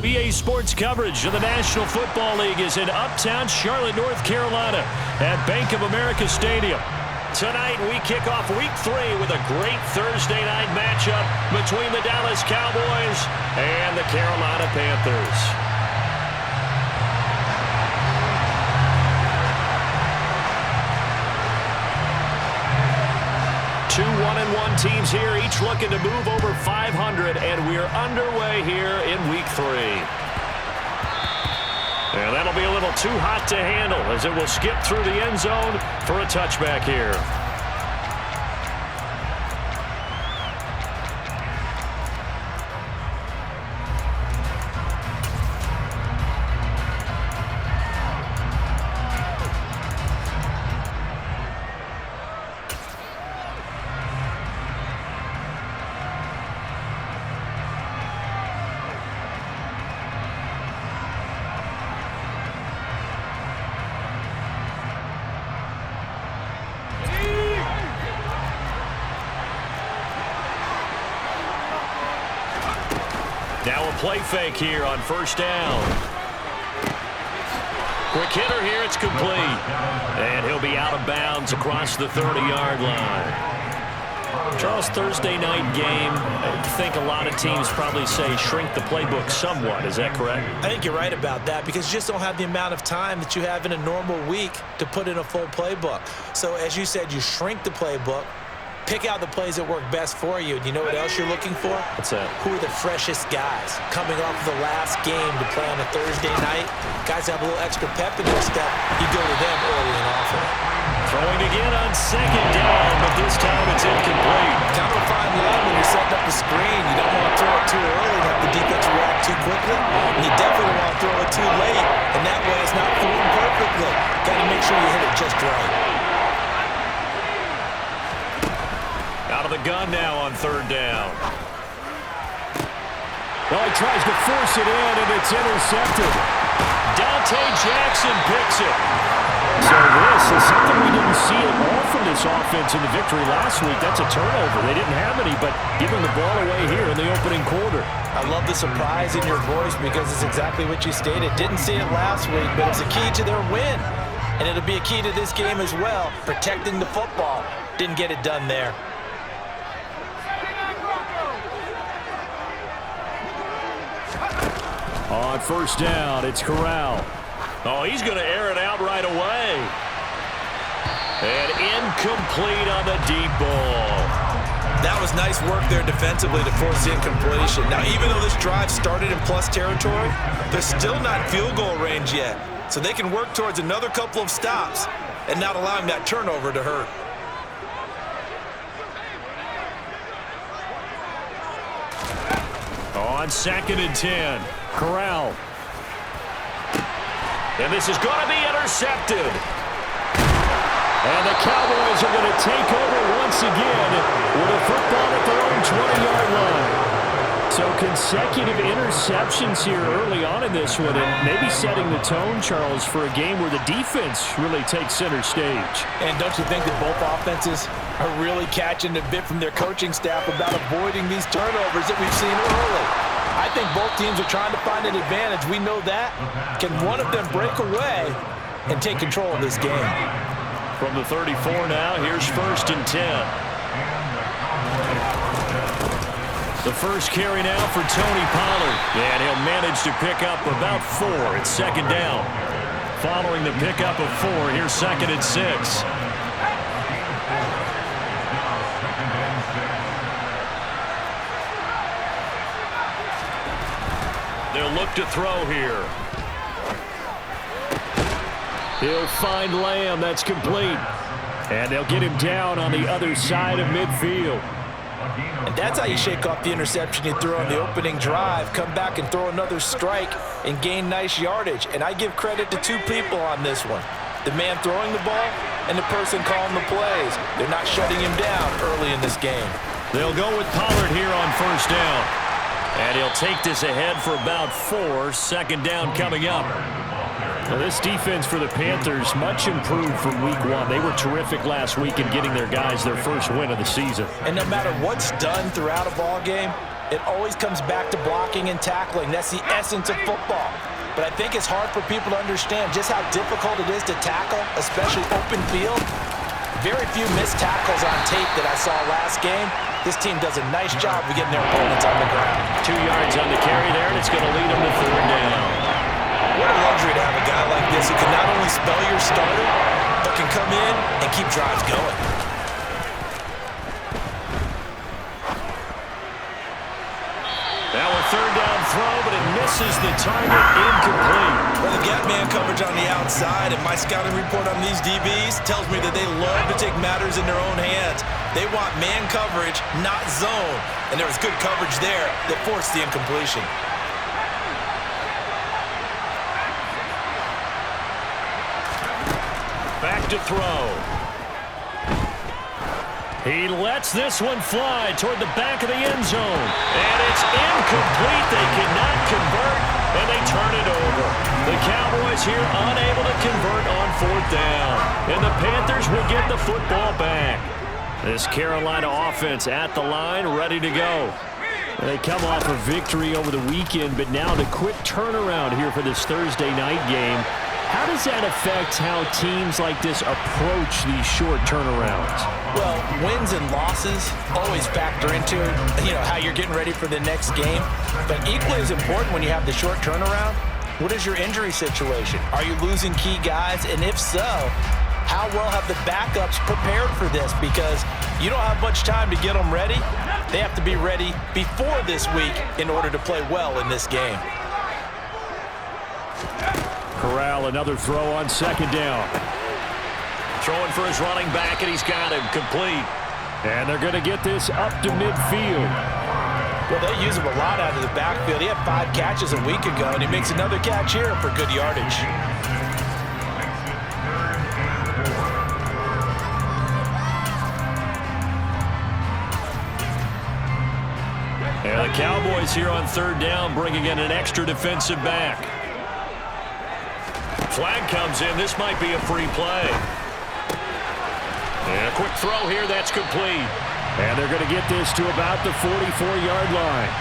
EA Sports coverage of the National Football League is in uptown Charlotte, North Carolina at Bank of America Stadium. Tonight, we kick off Week 3 with a great Thursday night matchup between the Dallas Cowboys and the Carolina Panthers. Two 1-1 teams here, each looking to move over 500, and we're underway here in Week 3. And that'll be a little too hot to handle as it will skip through the end zone for a touchback here. Now a play fake here on first down. Quick hitter here, it's complete. And he'll be out of bounds across the 30-yard line. Charles, Thursday night game, I think a lot of teams probably say shrink the playbook somewhat. Is that correct? I think you're right about that because you just don't have the amount of time that you have in a normal week to put in a full playbook. So as you said, you shrink the playbook. Pick out the plays that work best for you. And you know what else you're looking for? What's that? Who are the freshest guys coming off the last game to play on a Thursday night? Guys have a little extra pep in their step. You go to them early and often. Throwing again on second down, but this time it's incomplete. Kind of a fine line when you're setting up a screen. You don't want to throw it too early and have the defense react too quickly. And you definitely don't want to throw it too late. And that way it's not thrown perfectly. Got to make sure you hit it just right. Out of the gun now on third down. Well, he tries to force it in, and it's intercepted. Dante Jackson picks it. So this is something we didn't see at all from this offense in the victory last week. That's a turnover. They didn't have any, but giving the ball away here in the opening quarter. I love the surprise in your voice because it's exactly what you stated. Didn't see it last week, but it's a key to their win. And it'll be a key to this game as well, protecting the football. Didn't get it done there. On first down, it's Corral. Oh, he's going to air it out right away. And incomplete on the deep ball. That was nice work there defensively to force the incompletion. Now, even though this drive started in plus territory, they're still not in field goal range yet. So they can work towards another couple of stops and not allowing that turnover to hurt. On second and 10, Corral. And this is going to be intercepted. And the Cowboys are going to take over once again with a football at their own 20-yard line. So consecutive interceptions here early on in this one, and maybe setting the tone, Charles, for a game where the defense really takes center stage. And don't you think that both offenses are really catching a bit from their coaching staff about avoiding these turnovers that we've seen early? I think both teams are trying to find an advantage. We know that. Can one of them break away and take control of this game? From the 34 now, here's first and 10. The first carry now for Tony Pollard. And he'll manage to pick up about 4. It's second down. Following the pickup of 4, here's second and 6. They'll look to throw here. He'll find Lamb. That's complete. And they'll get him down on the other side of midfield. And that's how you shake off the interception you threw on the opening drive. Come back and throw another strike and gain nice yardage. And I give credit to two people on this one. The man throwing the ball and the person calling the plays. They're not shutting him down early in this game. They'll go with Pollard here on first down. And he'll take this ahead for about 4. Second down coming up. Well, this defense for the Panthers, much improved from week 1. They were terrific last week in getting their guys their first win of the season. And no matter what's done throughout a ball game, It always comes back to blocking and tackling. That's the essence of football. But I think it's hard for people to understand just how difficult it is to tackle, especially open field. Very few missed tackles on tape that I saw last game. This team does a nice job of getting their opponents on the ground. 2 yards on the carry there, and it's going to lead them to 3rd down. What a luxury to have a guy like this who can not only spell your starter, but can come in and keep drives going. Now a 3rd down throw, but it misses the target, incomplete. Well, the gap man coverage on the outside, and my scouting report on these DBs tells me that they love to take matters in their own hands. They want man coverage, not zone. And there was good coverage there that forced the incompletion. Back to throw. He lets this one fly toward the back of the end zone. And it's incomplete. They cannot convert, and they turn it over. The Cowboys here unable to convert on 4th down. And the Panthers will get the football back. This Carolina offense at the line, ready to go. They come off a victory over the weekend, but now the quick turnaround here for this Thursday night game. How does that affect how teams like this approach these short turnarounds? Well, wins and losses always factor into, how you're getting ready for the next game. But equally as important when you have the short turnaround, what is your injury situation? Are you losing key guys? And if so, how well have the backups prepared for this? Because you don't have much time to get them ready. They have to be ready before this week in order to play well in this game. Corral, another throw on 2nd down. Throwing for his running back, and he's got him complete. And they're going to get this up to midfield. Well, they use him a lot out of the backfield. He had 5 catches a week ago, and he makes another catch here for good yardage. And the Cowboys here on 3rd down, bringing in an extra defensive back. Flag comes in. This might be a free play. And a quick throw here. That's complete. And they're going to get this to about the 44-yard line.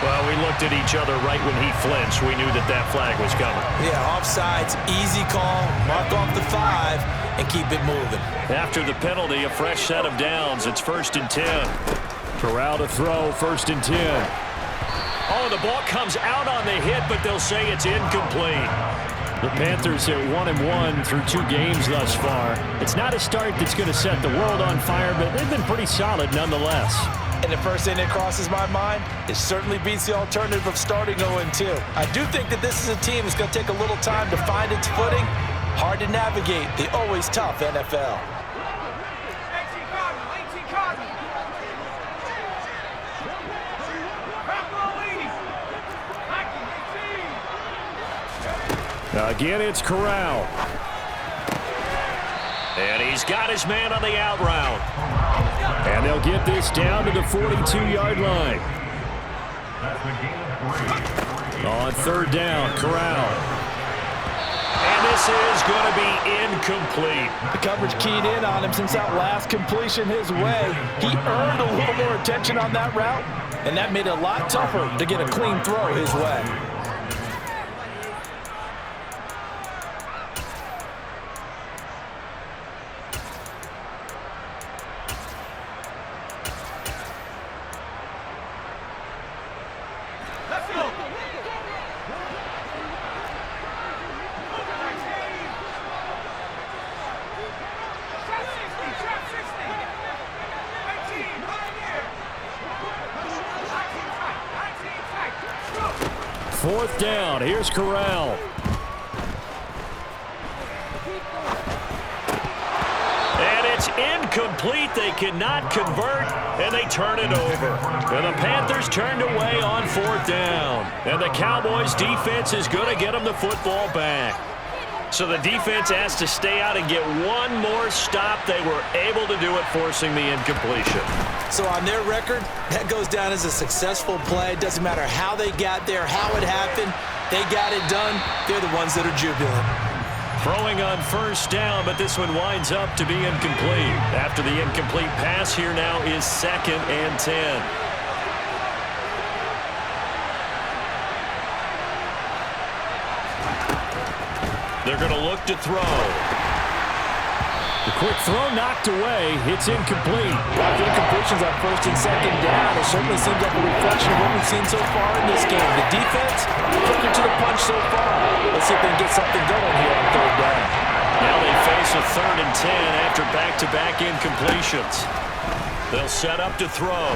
Well, we looked at each other right when he flinched. We knew that flag was coming. Yeah, offsides, easy call. Mark off the 5 and keep it moving. After the penalty, a fresh set of downs. It's 1st and 10. Corral to throw, 1st and 10. Oh, the ball comes out on the hit, but they'll say it's incomplete. The Panthers are 1-1 through 2 games thus far. It's not a start that's going to set the world on fire, but they've been pretty solid nonetheless. And the first thing that crosses my mind, it certainly beats the alternative of starting 0-2. I do think that this is a team that's going to take a little time to find its footing. Hard to navigate the always tough NFL. Again, it's Corral. And he's got his man on the out route. And they'll get this down to the 42-yard line. On 3rd down, Corral. And this is going to be incomplete. The coverage keyed in on him since that last completion his way. He earned a little more attention on that route, and that made it a lot tougher to get a clean throw his way. Fourth down. Here's Corral. And it's incomplete. They cannot convert, and they turn it over. And the Panthers turned away on 4th down. And the Cowboys defense is going to get them the football back. So the defense has to stay out and get one more stop. They were able to do it, forcing the incompletion. So on their record, that goes down as a successful play. Doesn't matter how they got there, how it happened. They got it done. They're the ones that are jubilant. Throwing on 1st down, but this one winds up to be incomplete. After the incomplete pass, here now is 2nd and 10. They're going to look to throw. The quick throw knocked away. It's incomplete. Incompletions on first and second down. It certainly seems like a reflection of what we've seen so far in this game. The defense, quicker to the punch so far. Let's see if they can get something going here on third down. Now they face a 3rd and 10 after back-to-back incompletions. They'll set up to throw.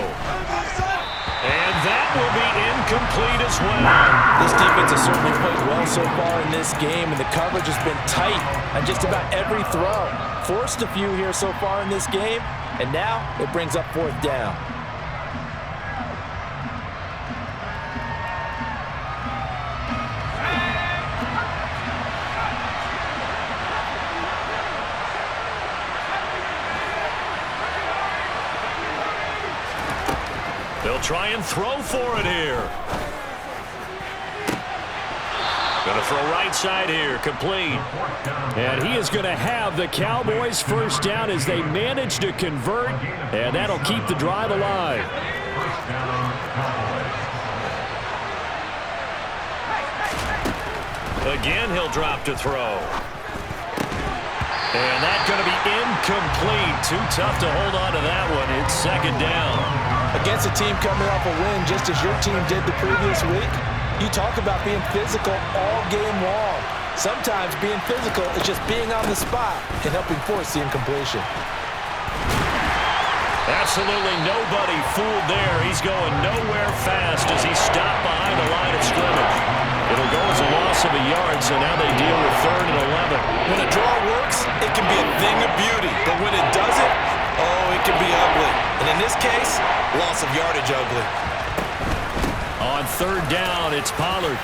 And that will be incomplete as well. This defense has certainly played well so far in this game, and the coverage has been tight on just about every throw. Forced a few here so far in this game, and now it brings up 4th down. They'll try and throw for it here. Going to throw right side here, complete. And he is going to have the Cowboys first down as they manage to convert, and that'll keep the drive alive. Again, he'll drop to throw. And that's going to be incomplete. Too tough to hold on to that one. It's 2nd down. Against a team coming off a win just as your team did the previous week, you talk about being physical all game long. Sometimes being physical is just being on the spot and helping force the incompletion. Absolutely nobody fooled there. He's going nowhere fast as he stopped behind the line of scrimmage. It'll go as a loss of a yard, so now they deal with 3rd and 11. When a draw works, it can be a thing of beauty. But when it doesn't, oh, it can be ugly. And in this case, loss of yardage ugly. On 3rd down, it's Pollard.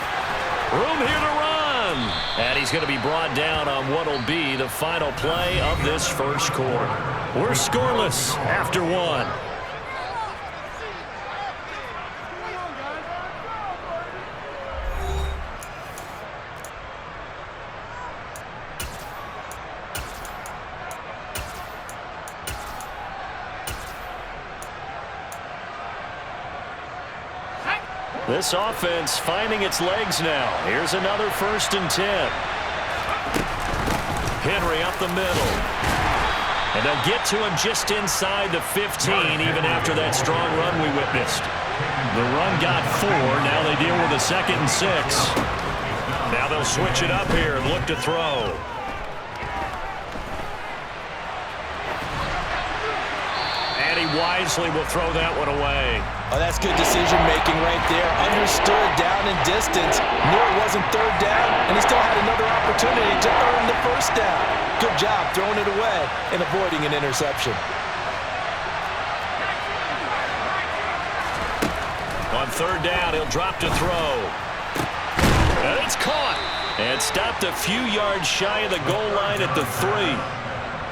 Room here to run. And he's going to be brought down on what will be the final play of this first quarter. We're scoreless after 1. This offense finding its legs now. Here's another 1st and 10. Henry up the middle. And they'll get to him just inside the 15, even after that strong run we witnessed. The run got 4. Now they deal with a 2nd and 6. Now they'll switch it up here and look to throw. And he wisely will throw that one away. Oh, that's good decision-making right there. Understood down and distance. Knew it wasn't 3rd down, and he still had another opportunity to earn the 1st down. Good job throwing it away and avoiding an interception. On 3rd down, he'll drop to throw. And it's caught. And stopped a few yards shy of the goal line at the 3.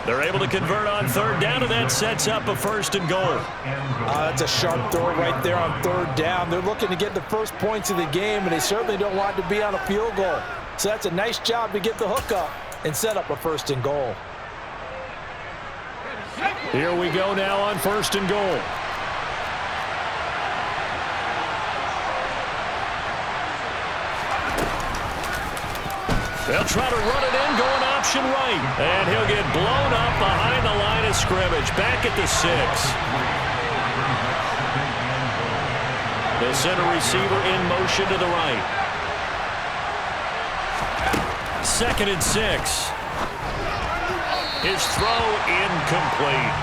They're able to convert on 3rd down, and that sets up a 1st and goal. That's a sharp throw right there on 3rd down. They're looking to get the first points of the game, and they certainly don't want to be on a field goal. So that's a nice job to get the hook up and set up a 1st and goal. Here we go now on 1st and goal. They'll try to run it in, going option right. And he'll get blown up behind the line of scrimmage. Back at the 6. They'll send a receiver in motion to the right. 2nd and 6. His throw incomplete.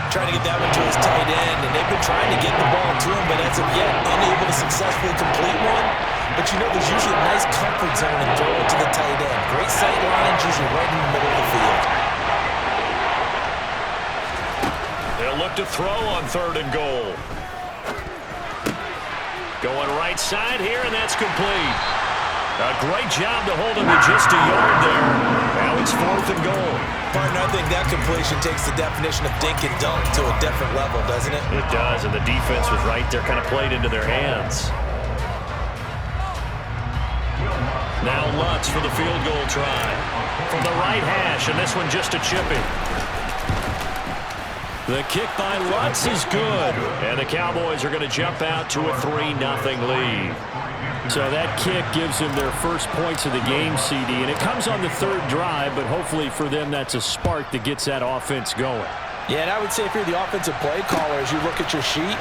Trying to get that one to his tight end, and they've been trying to get the ball to him, but as of yet, unable to successfully complete one. But you know, there's usually a nice comfort zone in throwing to the tight end. Great sight lines, usually right in the middle of the field. They'll look to throw on 3rd and goal. Going right side here, and that's complete. A great job to hold him to just a yard there. Now it's 4th and goal. Partner, I think that completion takes the definition of dink and dunk to a different level, doesn't it? It does, and the defense was right there, kind of played into their hands. Now Lutz for the field goal try. From the right hash, and this one just a chipping. The kick by Lutz is good, and the Cowboys are going to jump out to a 3-0 lead. So that kick gives them their first points of the game, CD, and it comes on the third drive, but hopefully for them that's a spark that gets that offense going. Yeah, and I would say if you're the offensive play caller, as you look at your sheet,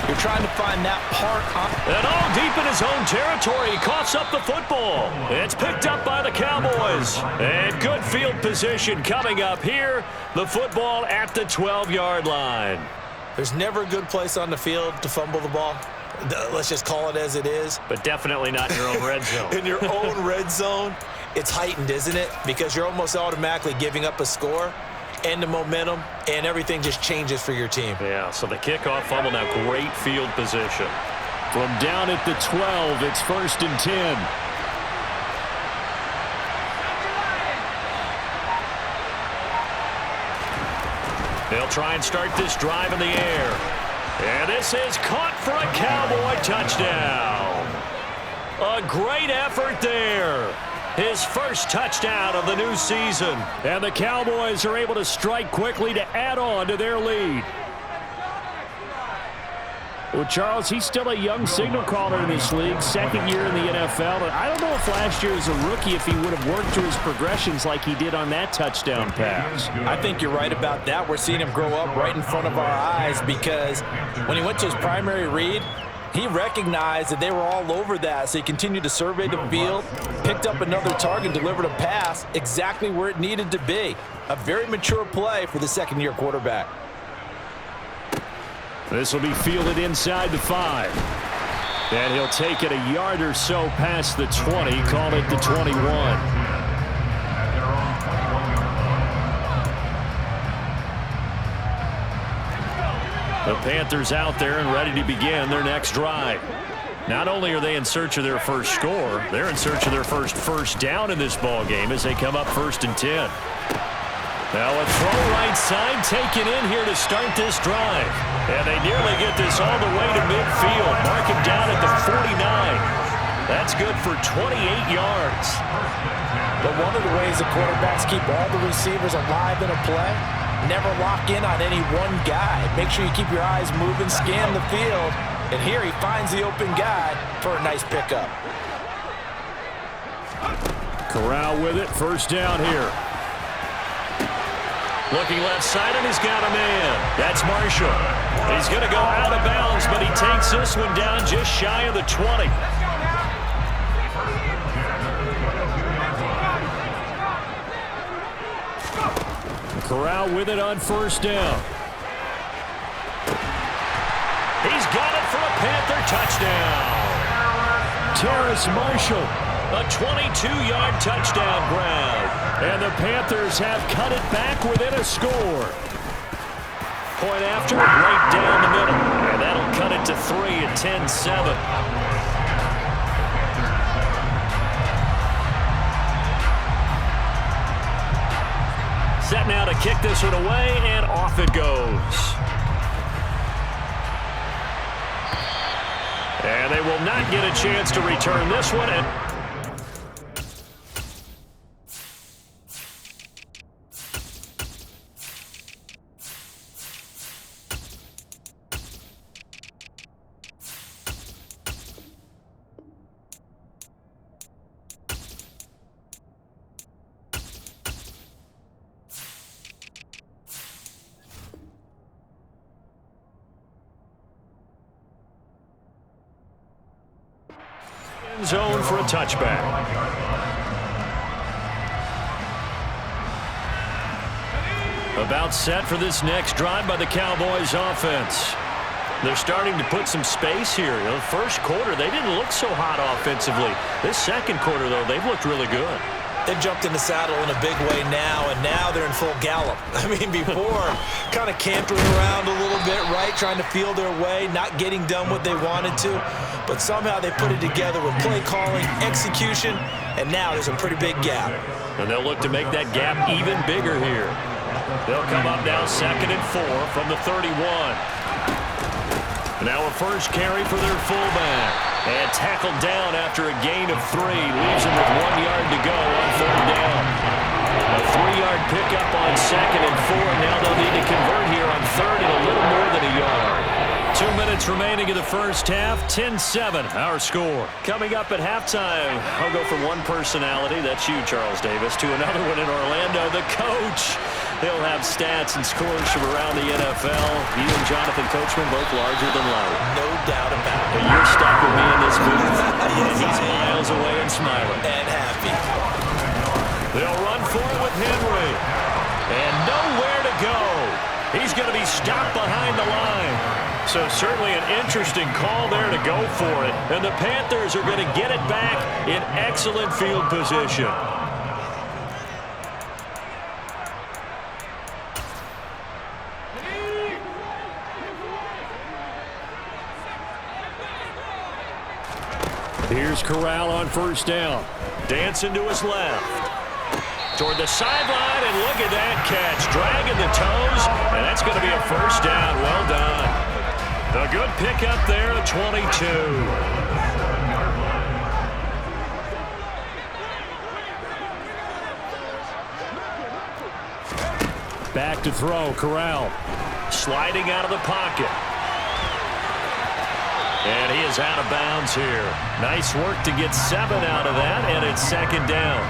you're trying to find that part. And all deep in his own territory, he coughs up the football. It's picked up by the Cowboys. And good field position coming up here. The football at the 12-yard line. There's never a good place on the field to fumble the ball. Let's just call it as it is. But definitely not in your own red zone. In your own red zone, it's heightened, isn't it? Because you're almost automatically giving up a score and the momentum, and everything just changes for your team. Yeah, so the kickoff fumble, now great field position. From down at the 12, it's 1st and 10. They'll try and start this drive in the air. And this is caught for a Cowboy touchdown. A great effort there. His first touchdown of the new season. And the Cowboys are able to strike quickly to add on to their lead. Well, Charles, he's still a young signal caller in this league, second year in the NFL. But I don't know if last year as a rookie if he would have worked through his progressions like he did on that touchdown pass. I think you're right about that. We're seeing him grow up right in front of our eyes because when he went to his primary read, he recognized that they were all over that, so he continued to survey the field, picked up another target, delivered a pass exactly where it needed to be. A very mature play for the second-year quarterback. This will be fielded inside the 5. And he'll take it a yard or so past the 20, call it the 21. The Panthers out there and ready to begin their next drive. Not only are they in search of their first score, they're in search of their first down in this ball game as they come up 1st and 10. Now a throw right side taken in here to start this drive. And they nearly get this all the way to midfield. Mark him down at the 49. That's good for 28 yards. But one of the ways the quarterbacks keep all the receivers alive in a play, never lock in on any one guy. Make sure you keep your eyes moving, scan the field. And here he finds the open guy for a nice pickup. Corral with it, first down here. Looking left side, and he's got a man. That's Marshall. He's going to go out of bounds, but he takes this one down just shy of the 20. Corral with it on first down. He's got it for a Panther touchdown. Terrace Marshall, a 22-yard touchdown grab. And the Panthers have cut it back within a score. Point after, right down the middle. And that'll cut it to 3 at 10-7. Set now to kick this one away, and off it goes. And they will not get a chance to return this one. Zone for a touchback. About set for this next drive by the Cowboys offense. They're starting to put some space here. You know, the first quarter, they didn't look so hot offensively. This second quarter, though, they've looked really good. They've jumped in the saddle in a big way now, and now they're in full gallop. I mean, before, kind of cantering around a little bit, right, trying to feel their way, not getting done what they wanted to. But somehow they put it together with play calling, execution, and now there's a pretty big gap. And they'll look to make that gap even bigger here. They'll come up now 2nd and 4 from the 31. Now a first carry for their fullback. And tackled down after a gain of 3. Leaves him with 1 yard to go on 3rd down. A 3-yard pickup on 2nd and 4. Now they'll need to convert here on 3rd and a little more than a yard. 2 minutes remaining in the first half. 10-7, our score. Coming up at halftime, I'll go from one personality, that's you, Charles Davis, to another one in Orlando, the coach. He'll have stats and scores from around the NFL. You and Jonathan Coachman both larger than life. No doubt about it. And you're stuck with me in this booth. Yes, he's miles away and smiling. And happy. They'll run for it with Henry. And nowhere to go. He's going to be stopped behind the line. So certainly an interesting call there to go for it. And the Panthers are going to get it back in excellent field position. Here's Corral on first down. Dancing to his left. Toward the sideline, and look at that catch. Dragging the toes, and that's going to be a first down. Well done. A good pickup there at 22. Back to throw, Corral. Sliding out of the pocket. And he is out of bounds here. Nice work to get 7 out of that, and it's second down.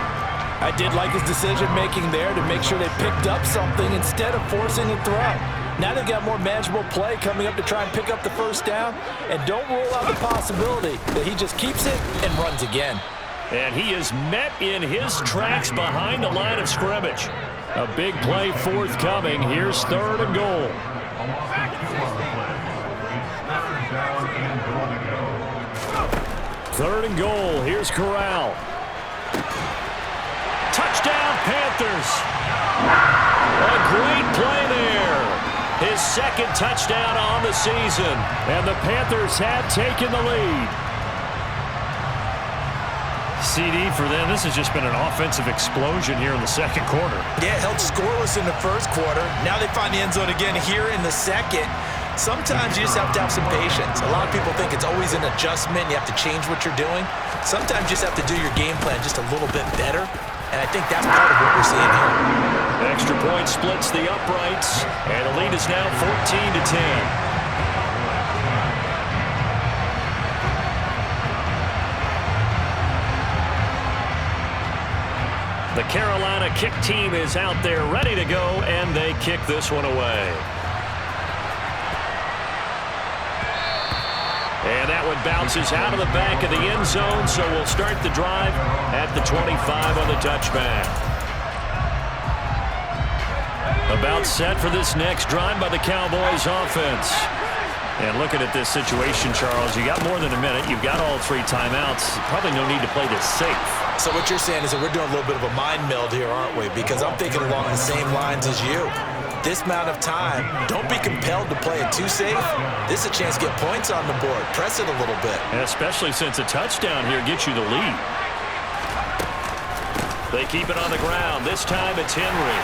I did like his decision-making there to make sure they picked up something instead of forcing a throw. Now they've got more manageable play coming up to try and pick up the first down, and don't rule out the possibility that he just keeps it and runs again. And he is met in his tracks behind the line of scrimmage. A big play forthcoming. Here's 3rd and goal. Third and goal. Here's Corral. Touchdown, Panthers. A great play there. His second touchdown on the season. And the Panthers have taken the lead. CD for them. This has just been an offensive explosion here in the second quarter. Yeah, held scoreless in the first quarter. Now they find the end zone again here in the second. Sometimes you just have to have some patience. A lot of people think it's always an adjustment. You have to change what you're doing. Sometimes you just have to do your game plan just a little bit better. And I think that's part of what we're seeing here. Extra point splits the uprights. And the lead is now 14-10. The Carolina kick team is out there ready to go, and they kick this one away. And that one bounces out of the back of the end zone, so we'll start the drive at the 25 on the touchback. About set for this next drive by the Cowboys offense. And looking at this situation, Charles, you got more than a minute. You've got all 3 timeouts. Probably no need to play this safe. So what you're saying is that we're doing a little bit of a mind meld here, aren't we? Because I'm thinking along the same lines as you. This amount of time, don't be compelled to play it too safe. This is a chance to get points on the board. Press it a little bit. And especially since a touchdown here gets you the lead. They keep it on the ground. This time it's Henry.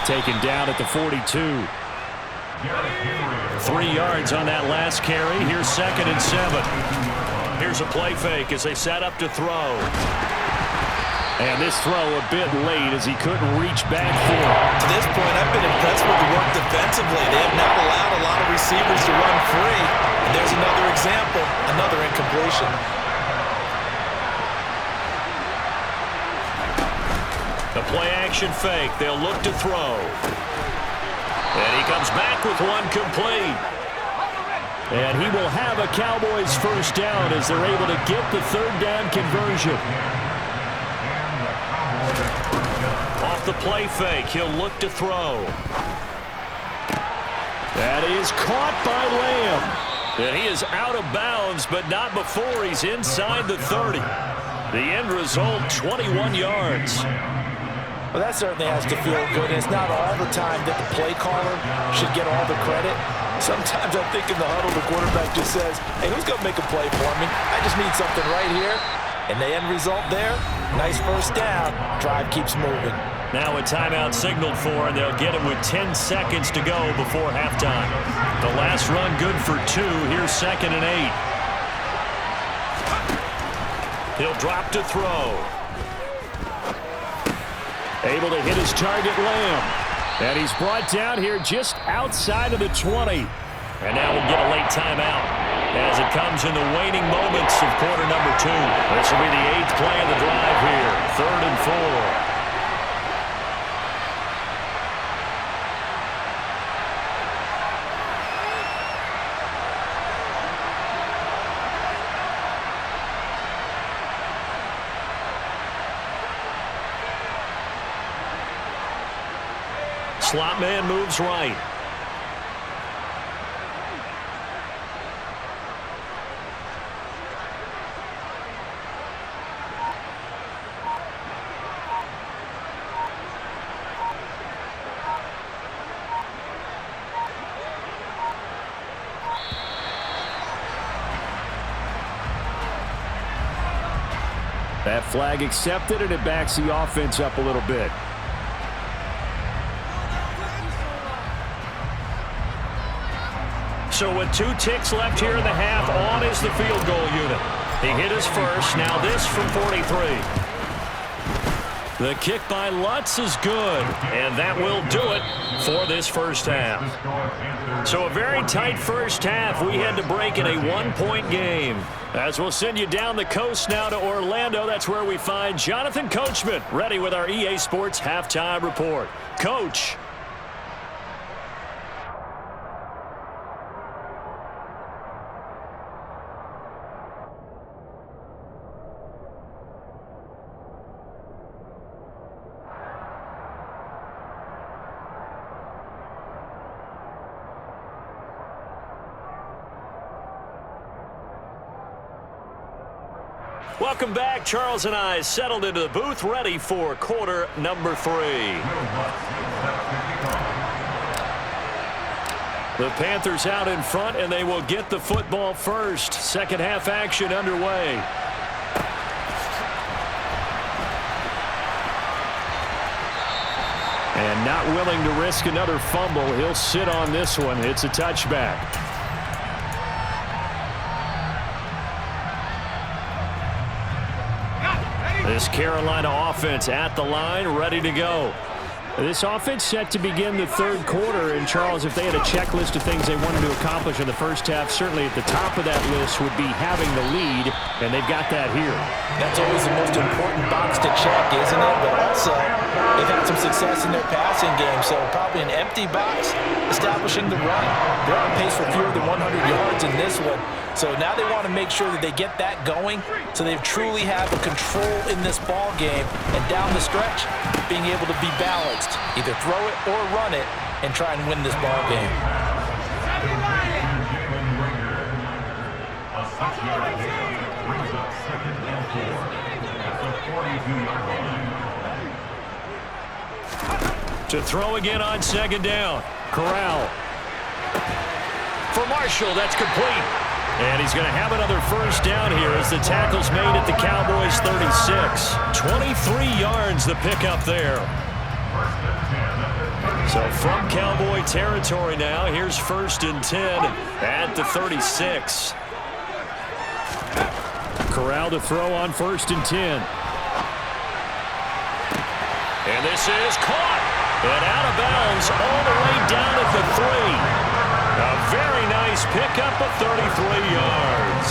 Taken down at the 42. 3 yards on that last carry. Here's 2nd and 7. Here's a play fake as they set up to throw. And this throw a bit late as he couldn't reach back for it. To this point, I've been impressed with the work defensively. They have not allowed a lot of receivers to run free. And there's another example, another incompletion. The play action fake. They'll look to throw. And he comes back with one complete. And he will have a Cowboys first down as they're able to get the 3rd down conversion. Off the play fake, he'll look to throw. That is caught by Lamb. And he is out of bounds, but not before he's inside the 30. The end result, 21 yards. Well, that certainly has to feel good. And it's not all the time that the play caller should get all the credit. Sometimes I think in the huddle, the quarterback just says, hey, who's going to make a play for me? I just need something right here. And the end result there, nice first down. Drive keeps moving. Now a timeout signaled for, and they'll get him with 10 seconds to go before halftime. The last run good for 2. Here's 2nd and 8. He'll drop to throw. Able to hit his target, Lamb. And he's brought down here just outside of the 20. And now we'll get a late timeout as it comes in the waning moments of quarter number 2. This will be the 8th play of the drive here. 3rd and 4. Slot man moves right. That flag accepted, and it backs the offense up a little bit. So with 2 ticks left here in the half, on is the field goal unit. He hit his first. Now this from 43. The kick by Lutz is good, and that will do it for this first half. So a very tight first half. We had to break in a 1-point game. As we'll send you down the coast now to Orlando, that's where we find Jonathan Coachman, ready with our EA Sports Halftime Report. Coach. Welcome back. Charles and I settled into the booth, ready for quarter number 3. The Panthers out in front, and they will get the football first. Second half action underway. And not willing to risk another fumble. He'll sit on this one. It's a touchback. This Carolina offense at the line, ready to go. This offense set to begin the 3rd quarter. And, Charles, if they had a checklist of things they wanted to accomplish in the first half, certainly at the top of that list would be having the lead, and they've got that here. That's always the most important box to check, isn't it? But also, they've had some success in their passing game, so probably an empty box establishing the run. They're on pace for fewer than 100 yards in this one. So now they want to make sure that they get that going so they truly have the control in this ball game. And down the stretch, being able to be balanced. Either throw it or run it and try and win this ball game. To throw again on 2nd down. Corral. For Marshall, that's complete. And he's going to have another first down here as the tackle's made at the Cowboys' 36. 23 yards the pickup there. So from Cowboy territory now, here's 1st and 10 at the 36. Corral to throw on 1st and 10. And this is caught. And out of bounds all the way down at the 3. A very nice pickup of 33 yards.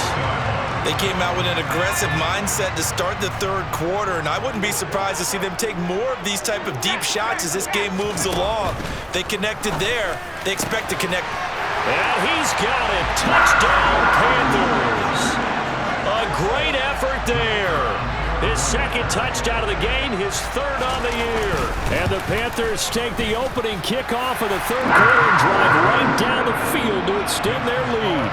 They came out with an aggressive mindset to start the 3rd quarter, and I wouldn't be surprised to see them take more of these type of deep shots as this game moves along. They connected there. They expect to connect. And he's got it. Touchdown, Panthers. A great effort there. His 2nd touchdown of the game, his 3rd on the year. And the Panthers take the opening kickoff of the 3rd quarter and drive right down the field to extend their lead.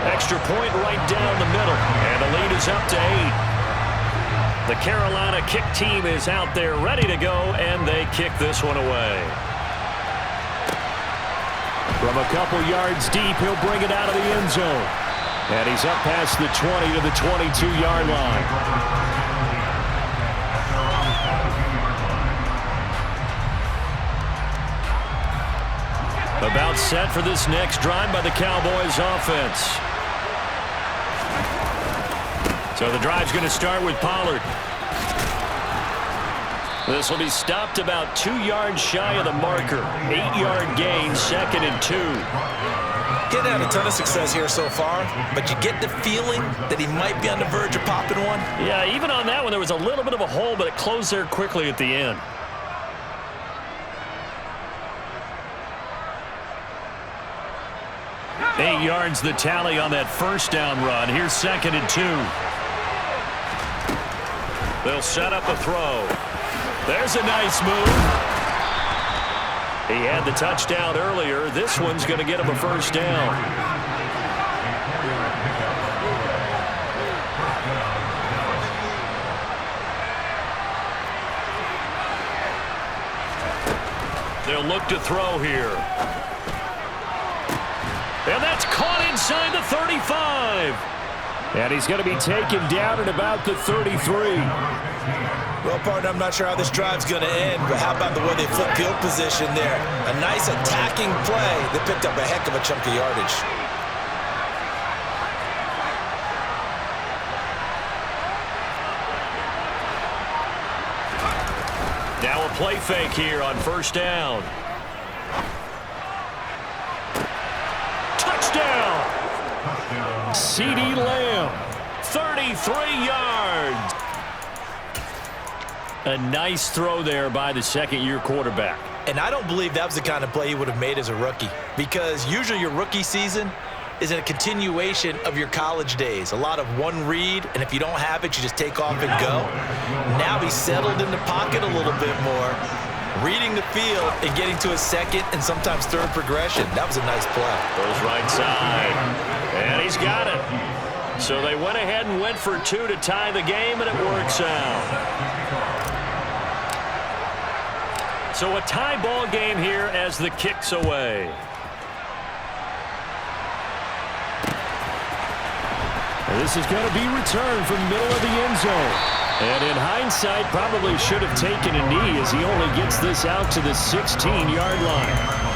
Extra point right down the middle, and the lead is up to 8. The Carolina kick team is out there ready to go, and they kick this one away. From a couple yards deep, he'll bring it out of the end zone. And he's up past the 20 to the 22-yard line. About set for this next drive by the Cowboys offense. So the drive's going to start with Pollard. This will be stopped about 2 yards shy of the marker. 8-yard gain, 2nd and 2. Getting had a ton of success here so far, but you get the feeling that he might be on the verge of popping one. Yeah, even on that one, there was a little bit of a hole, but it closed there quickly at the end. Eight yards the tally on that first down run. Here's 2nd and 2. They'll set up a throw. There's a nice move. He had the touchdown earlier. This one's going to get him a first down. They'll look to throw here. And that's caught inside the 35. And he's going to be taken down at about the 33. Well, partner, I'm not sure how this drive's going to end, but how about the way they flip field position there? A nice attacking play. They picked up a heck of a chunk of yardage. Now a play fake here on first down. Touchdown! CeeDee Lamb, 33 yards. A nice throw there by the second-year quarterback. And I don't believe that was the kind of play he would have made as a rookie, because usually your rookie season is a continuation of your college days. A lot of one read, and if you don't have it, you just take off and go. Now he's settled in the pocket a little bit more, reading the field and getting to a second and sometimes third progression. That was a nice play. Goes right side, and he's got it. So they went ahead and went for 2 to tie the game, and it works out. So a tie ball game here as the kick's away. This is going to be returned from the middle of the end zone. And in hindsight, probably should have taken a knee as he only gets this out to the 16-yard line.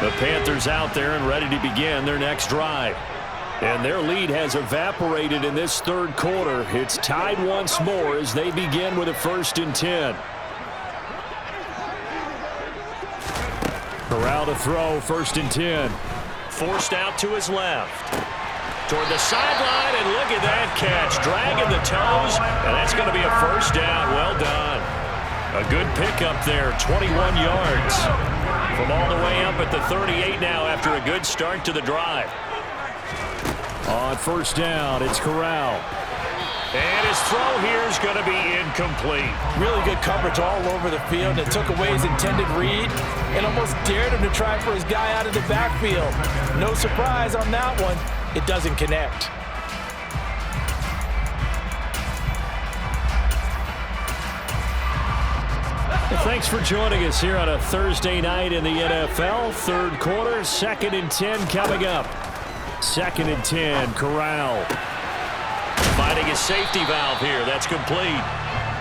The Panthers out there and ready to begin their next drive. And their lead has evaporated in this third quarter. It's tied once more as they begin with a 1st and 10. Corral to throw, 1st and 10. Forced out to his left. Toward the sideline, and look at that catch. Dragging the toes, and that's going to be a first down. Well done. A good pickup there, 21 yards. From all the way up at the 38 now after a good start to the drive. On first down, it's Corral. And his throw here is going to be incomplete. Really good coverage all over the field. It took away his intended read and almost dared him to try for his guy out of the backfield. No surprise on that one. It doesn't connect. Thanks for joining us here on a Thursday night in the NFL. Third quarter, 2nd and 10 coming up. 2nd and 10, Corral. Finding a safety valve here. That's complete.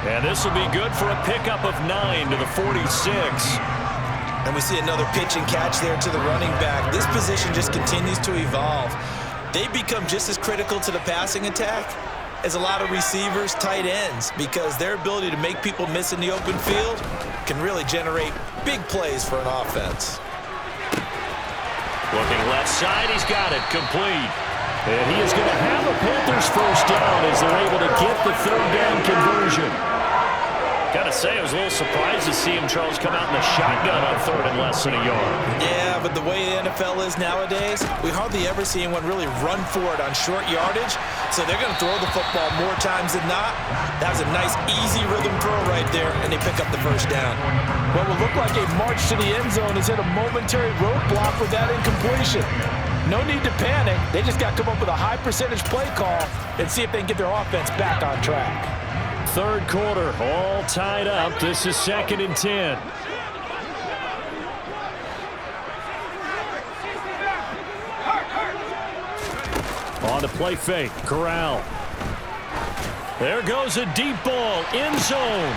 And this will be good for a pickup of 9 to the 46. And we see another pitch and catch there to the running back. This position just continues to evolve. They become just as critical to the passing attack as a lot of receivers, tight ends, because their ability to make people miss in the open field can really generate big plays for an offense. Looking left side, he's got it, complete. And he is going to have a Panthers first down as they're able to get the third down conversion. Got to say, I was a little surprised to see him, Charles, come out in the shotgun on 3rd and less than a yard. Yeah, but the way the NFL is nowadays, we hardly ever see anyone really run for it on short yardage. So they're going to throw the football more times than not. That was a nice, easy rhythm throw right there, and they pick up the first down. What will look like a march to the end zone is hit a momentary roadblock with that incompletion. No need to panic. They just got to come up with a high percentage play call and see if they can get their offense back on track. Third quarter, all tied up. This is 2nd and 10. On the play fake, Corral. There goes a deep ball, end zone.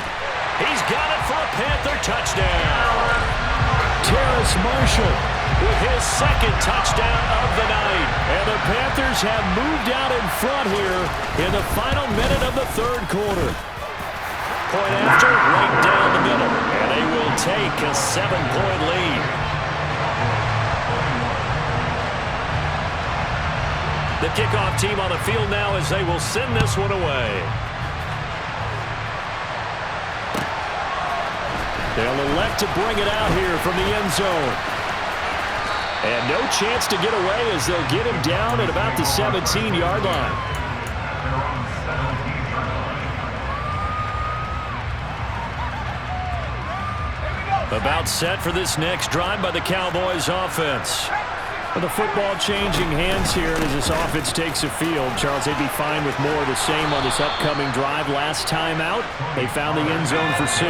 He's got it for a Panther touchdown. Terrace Marshall with his second touchdown of the night. And the Panthers have moved out in front here in the final minute of the third quarter. Point after, right down the middle. And they will take a 7-point lead. The kickoff team on the field now as they will send this one away. They'll elect to bring it out here from the end zone. And no chance to get away as they'll get him down at about the 17-yard line. About set for this next drive by the Cowboys offense. With the football changing hands here as this offense takes the field. Charles, they'd be fine with more of the same on this upcoming drive. Last time out, they found the end zone for 6.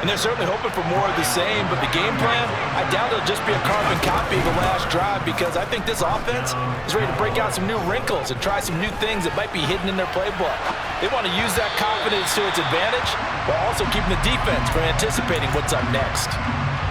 And they're certainly hoping for more of the same, but the game plan, I doubt it'll just be a carbon copy of the last drive because I think this offense is ready to break out some new wrinkles and try some new things that might be hidden in their playbook. They want to use that confidence to its advantage while also keeping the defense from anticipating what's up next.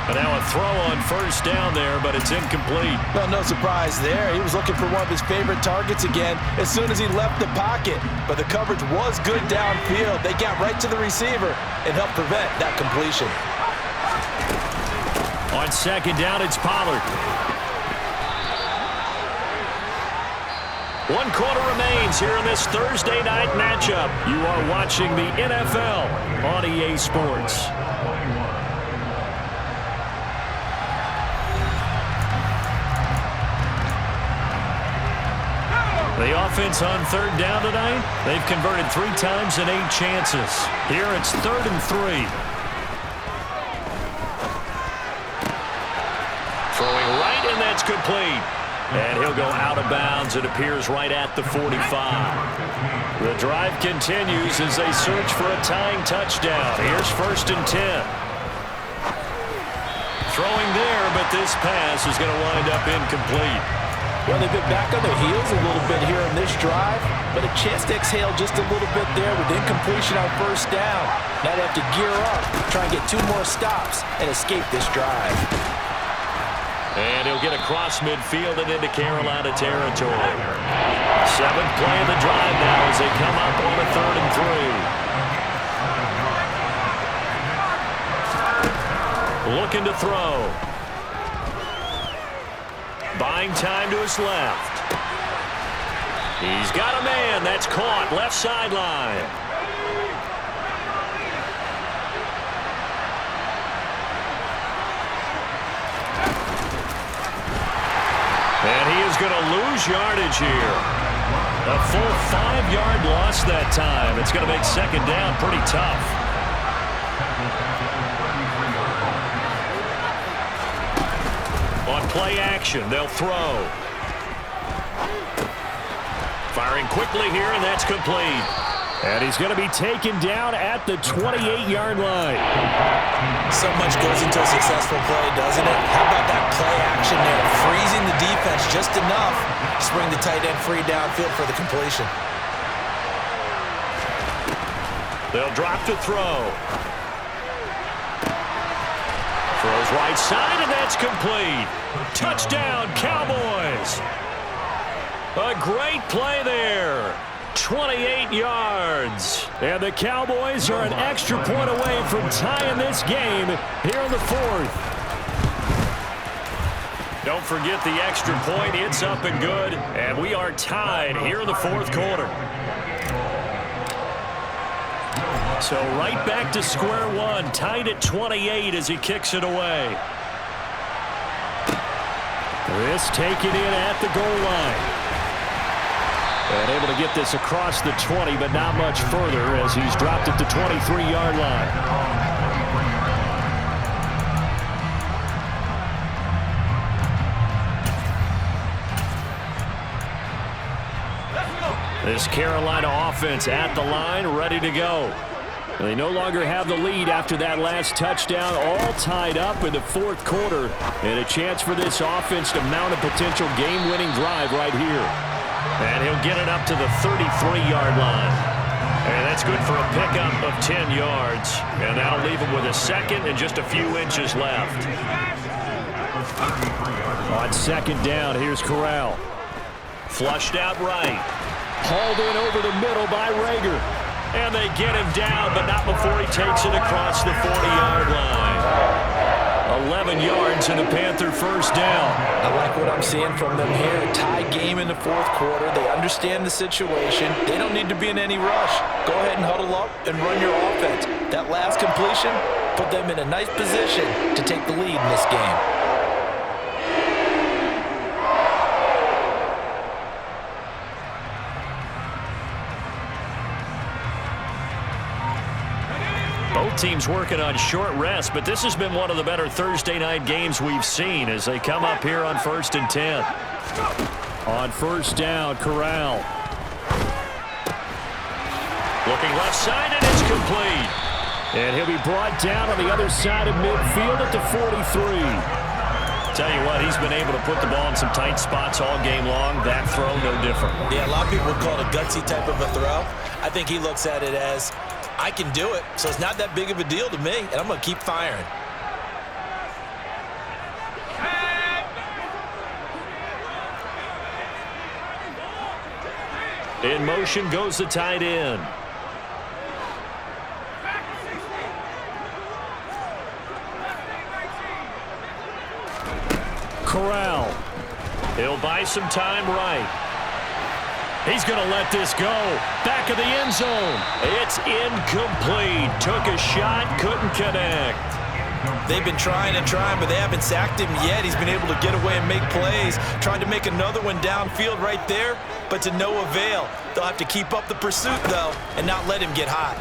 But now a throw on first down there, but it's incomplete. Well, no surprise there. He was looking for one of his favorite targets again as soon as he left the pocket. But the coverage was good downfield. They got right to the receiver and helped prevent that completion. On second down, it's Pollard. 1 quarter remains here in this Thursday night matchup. You are watching the NFL on EA Sports. The offense on third down tonight, they've converted 3 times in 8 chances. Here it's 3rd and 3. Throwing right, and that's complete. And he'll go out of bounds. It appears right at the 45. The drive continues as they search for a tying touchdown. Here's 1st and 10. Throwing there, but this pass is going to wind up incomplete. Well, they've been back on their heels a little bit here in this drive, but a chance to exhale just a little bit there with incompletion on first down. Now they have to gear up, try and get 2 more stops, and escape this drive. And he'll get across midfield and into Carolina territory. 7th play of the drive now as they come up on a 3rd and 3. Looking to throw. Buying time to his left. He's got a man. That's caught. Left sideline. And he is going to lose yardage here. A full 5-yard loss that time. It's going to make second down pretty tough. On play action, they'll throw. Firing quickly here, and that's complete. And he's going to be taken down at the 28-yard line. So much goes into a successful play, doesn't it? How about that play action there? Freezing the defense just enough to bring the tight end free downfield for the completion. They'll drop to throw. Throws right side, and that's complete. Touchdown, Cowboys. A great play there. 28 yards. And the Cowboys are an extra point away from tying this game here in the 4th. Don't forget the extra point. It's up and good. And we are tied here in the 4th quarter. So right back to square one, tied at 28 as he kicks it away. This taken in at the goal line. And able to get this across the 20, but not much further as he's dropped at the 23-yard line. This Carolina offense at the line, ready to go. They no longer have the lead after that last touchdown, all tied up in the 4th quarter, and a chance for this offense to mount a potential game-winning drive right here. And he'll get it up to the 33-yard line. And that's good for a pickup of 10 yards. And that'll leave him with a second and just a few inches left. On second down, here's Corral. Flushed out right. Hauled in over the middle by Rager. And they get him down, but not before he takes it across the 40-yard line. 11 yards and a Panther first down. I like what I'm seeing from them here. A tie game in the fourth quarter. They understand the situation. They don't need to be in any rush. Go ahead and huddle up and run your offense. That last completion put them in a nice position to take the lead in this game. Both teams working on short rest, but this has been one of the better Thursday night games we've seen as they come up here on 1st and 10. On first down, Corral. Looking left side, and it's complete. And he'll be brought down on the other side of midfield at the 43. Tell you what, he's been able to put the ball in some tight spots all game long. That throw, no different. Yeah, a lot of people would call it a gutsy type of a throw. I think he looks at it as, I can do it, so it's not that big of a deal to me, and I'm going to keep firing. In motion goes the tight end. Corral. He'll buy some time right. He's going to let this go. Back of the end zone. It's incomplete. Took a shot, couldn't connect. They've been trying and trying, but they haven't sacked him yet. He's been able to get away and make plays. Trying to make another one downfield right there, but to no avail. They'll have to keep up the pursuit, though, and not let him get hot.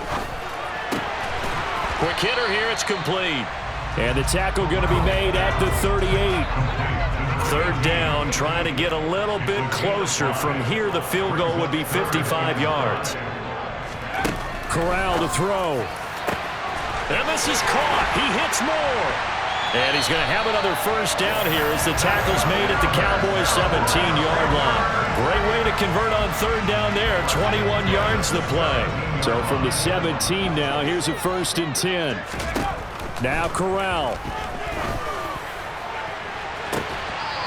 Quick hitter here. It's complete. And the tackle going to be made at the 38. Third down, trying to get a little bit closer. From here, the field goal would be 55 yards. Corral to throw. And this is caught. He hits more. And he's going to have another first down here as the tackle's made at the Cowboys' 17-yard line. Great way to convert on third down there. 21 yards to play. So from the 17 now, here's a 1st and 10. Now Corral.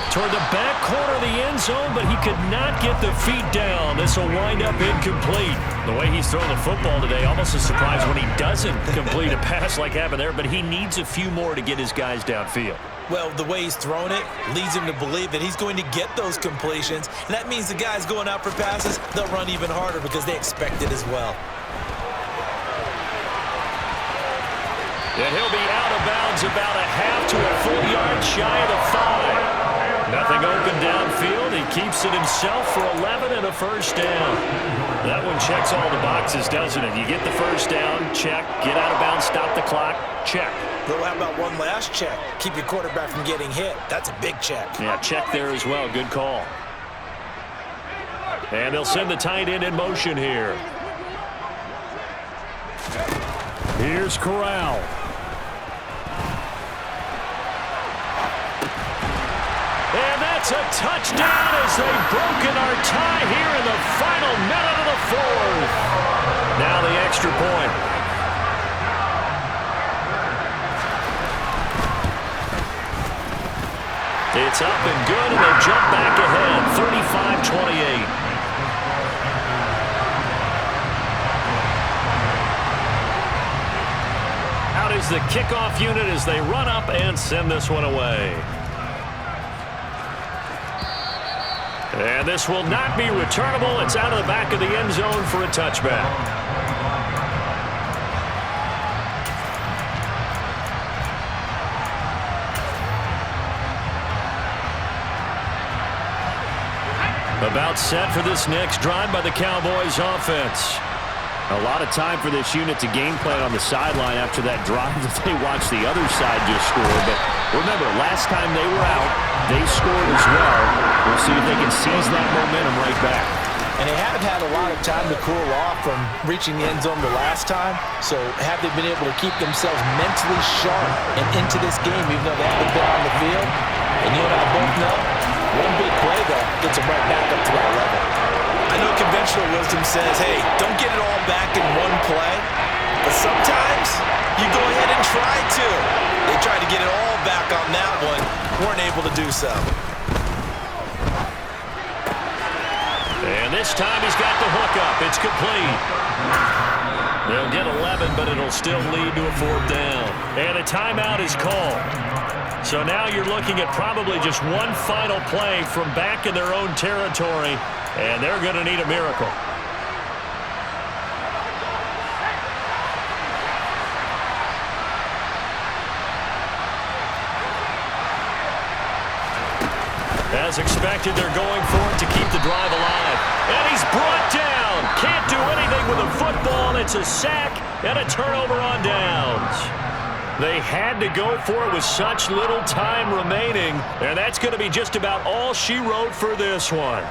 Toward the back corner of the end zone, but he could not get the feet down. This will wind up incomplete. The way he's throwing the football today, almost a surprise when he doesn't complete a pass like happened there, but he needs a few more to get his guys downfield. Well, the way he's thrown it leads him to believe that he's going to get those completions, and that means the guys going out for passes, they'll run even harder because they expect it as well. And he'll be out of bounds about a half to a full yard shy of the 5. Nothing open downfield. He keeps it himself for 11 and a first down. That one checks all the boxes, doesn't it? You get the first down, check. Get out of bounds, stop the clock, check. Well, how about one last check? Keep your quarterback from getting hit. That's a big check. Yeah, check there as well. Good call. And they'll send the tight end in motion here. Here's Corral. And that's a touchdown as they've broken our tie here in the final minute of the fourth. Now the extra point. It's up and good, and they'll jump back ahead, 35-28. Out is the kickoff unit as they run up and send this one away. And this will not be returnable. It's out of the back of the end zone for a touchback. About set for this next drive by the Cowboys offense. A lot of time for this unit to game plan on the sideline after that drive that they watched the other side just score. But remember, last time they were out, they scored as well. We'll see if they can seize that momentum right back. And they have had a lot of time to cool off from reaching the end zone the last time. So have they been able to keep themselves mentally sharp and into this game even though they haven't been on the field? And you and I both know one big play, though, gets them right back up to that level. I know conventional wisdom says, hey, don't get it all back in one play. But sometimes you go ahead and try to. They tried to get it all back on that one. Weren't able to do so. And this time he's got the hook up. It's complete. They'll get 11, but it'll still lead to a 4th down. And a timeout is called. So now you're looking at probably just one final play from back in their own territory, and they're going to need a miracle. As expected, they're going for it to keep the drive alive. And he's brought down. Can't do anything with a football. It's a sack and a turnover on downs. They had to go for it with such little time remaining, and that's going to be just about all she wrote for this one.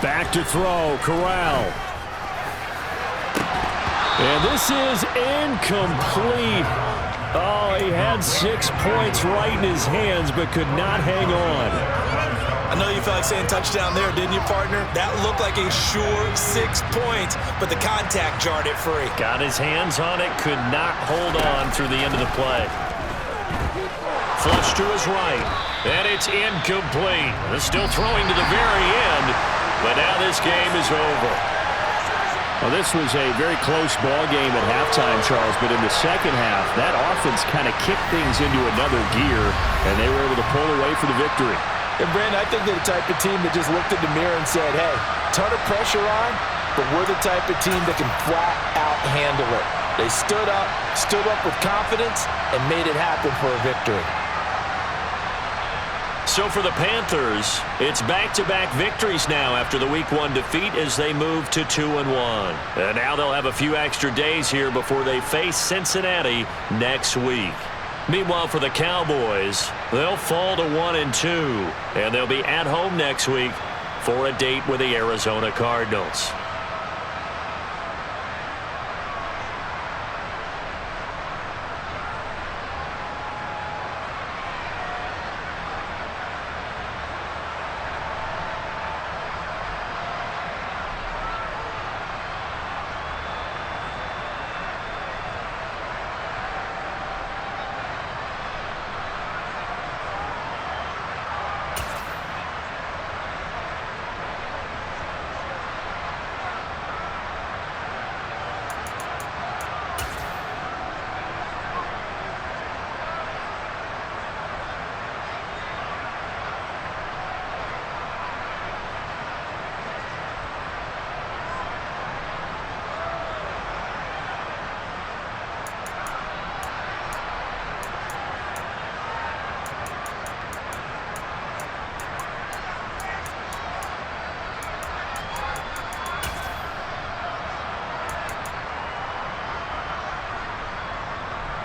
Back to throw, Corral. And this is incomplete. Oh, he had 6 points right in his hands, but could not hang on. I know you felt like saying touchdown there, didn't you, partner? That looked like a sure 6 points, but the contact jarred it free. Got his hands on it, could not hold on through the end of the play. Flush to his right, and it's incomplete. They're still throwing to the very end, but now this game is over. Well, this was a very close ball game at halftime, Charles, but in the second half, that offense kind of kicked things into another gear, and they were able to pull away for the victory. And, Brandon, I think they're the type of team that just looked in the mirror and said, hey, ton of pressure on, but we're the type of team that can flat out handle it. They stood up with confidence, and made it happen for a victory. So for the Panthers, it's back-to-back victories now after the Week 1 defeat as they move to 2-1. And now they'll have a few extra days here before they face Cincinnati next week. Meanwhile, for the Cowboys, they'll fall to 1-2, and they'll be at home next week for a date with the Arizona Cardinals.